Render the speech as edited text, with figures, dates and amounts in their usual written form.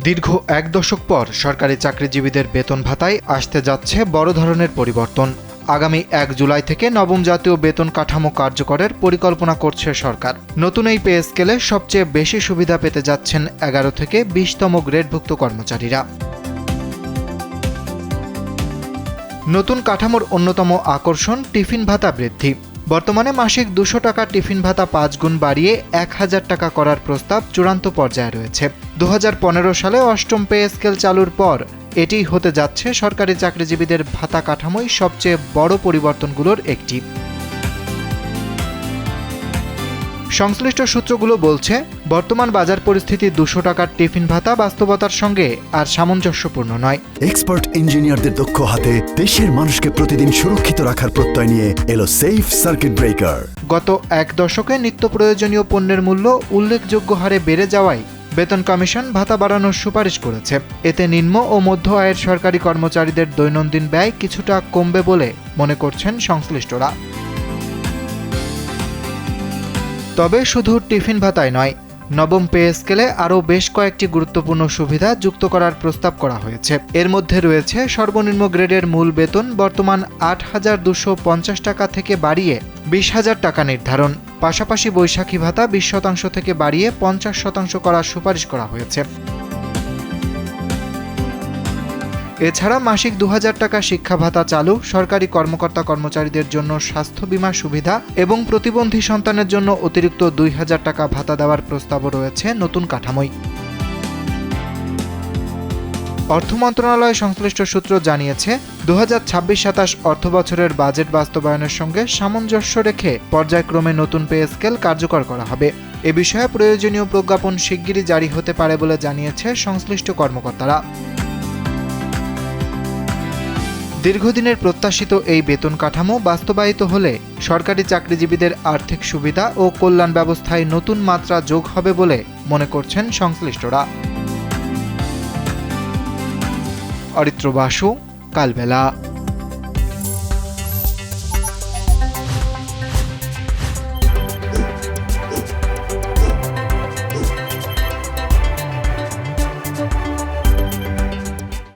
দীর্ঘ এক দশক পর সরকারি চাকরিজীবীদের বেতন ভাতায় আসতে যাচ্ছে বড় ধরনের পরিবর্তন। আগামী ১ জুলাই থেকে নবম জাতীয় বেতন কাঠামো কার্যকরের পরিকল্পনা করছে সরকার। নতুন এই পে স্কেলে সবচেয়ে বেশি সুবিধা পেতে যাচ্ছেন ১১ থেকে ২০তম গ্রেডভুক্ত কর্মচারীরা। নতুন কাঠামোর অন্যতম আকর্ষণ টিফিন ভাতা বৃদ্ধি। বর্তমানে মাসিক ২০০ টাকা টিফিন ভাতা ৫ গুণ বাড়িয়ে ১,০০০ টাকা করার প্রস্তাব চূড়ান্ত পর্যায়ে রয়েছে। ২০১৫ সালে অষ্টম পে স্কেল চালুর পর এটিই হতে যাচ্ছে সরকারি চাকরিজীবীদের ভাতা কাঠামোয় সবচেয়ে বড় পরিবর্তনগুলোর একটি। সংশ্লিষ্ট সূত্রগুলো বলছে, বর্তমান বাজার পরিস্থিতি ২০০ টাকার টিফিন ভাতা বাস্তবতার সঙ্গে আর সামঞ্জস্যপূর্ণ নয়। এক্সপার্ট ইঞ্জিনিয়ারদের দক্ষ হাতে দেশের মানুষকে প্রতিদিন সুরক্ষিত রাখার প্রত্যয় নিয়ে এলো সেফ সার্কিট ব্রেকার। গত এক দশকে নিত্য প্রয়োজনীয় পণ্যের মূল্য উল্লেখযোগ্য হারে বেড়ে যাওয়ায় বেতন কমিশন ভাতা বাড়ানোর সুপারিশ করেছে। এতে নিম্ন ও মধ্য আয়ের সরকারি কর্মচারীদের দৈনন্দিন ব্যয় কিছুটা কমবে বলে মনে করছেন সংশ্লিষ্টরা। তবে শুধু টিফিন ভাতাই নয়, নবম পে স্কেলে আরও বেশ কয়েকটি গুরুত্বপূর্ণ সুবিধা যুক্ত করার প্রস্তাব করা হয়েছে। এর মধ্যে রয়েছে সর্বনিম্ন গ্রেডের মূল বেতন বর্তমান ৮,২৫০ টাকা থেকে বাড়িয়ে ২০,০০০ টাকা নির্ধারণ। পাশাপাশি বৈশাখী ভাতা ২০% থেকে বাড়িয়ে ৫০% করার সুপারিশ করা হয়েছে। এছাড়া মাসিক ২,০০০ টাকা শিক্ষা ভাতা চালু, সরকারি কর্মকর্তা কর্মচারীদের জন্য স্বাস্থ্য বীমা সুবিধা এবং প্রতিবন্ধী সন্তানের জন্য অতিরিক্ত ২,০০০ টাকা ভাতা দেওয়ার প্রস্তাবও রয়েছে নতুন কাঠামোয়। অর্থ মন্ত্রণালয় সংশ্লিষ্ট সূত্র জানিয়েছে, ২০২৬-২৭ অর্থবছরের বাজেট বাস্তবায়নের সঙ্গে সামঞ্জস্য রেখে পর্যায়ক্রমে নতুন পে স্কেল কার্যকর করা হবে। এ বিষয়ে প্রয়োজনীয় প্রজ্ঞাপন শিগগিরই জারি হতে পারে বলে জানিয়েছে সংশ্লিষ্ট কর্মকর্তারা। দীর্ঘদিনের প্রত্যাশিত এই বেতন কাঠামো বাস্তবায়িত হলে সরকারি চাকরিজীবীদের আর্থিক সুবিধা ও কল্যাণ ব্যবস্থায় নতুন মাত্রা যোগ হবে বলে মনে করছেন সংশ্লিষ্টরা। অরিত্র বাসু, কালবেলা।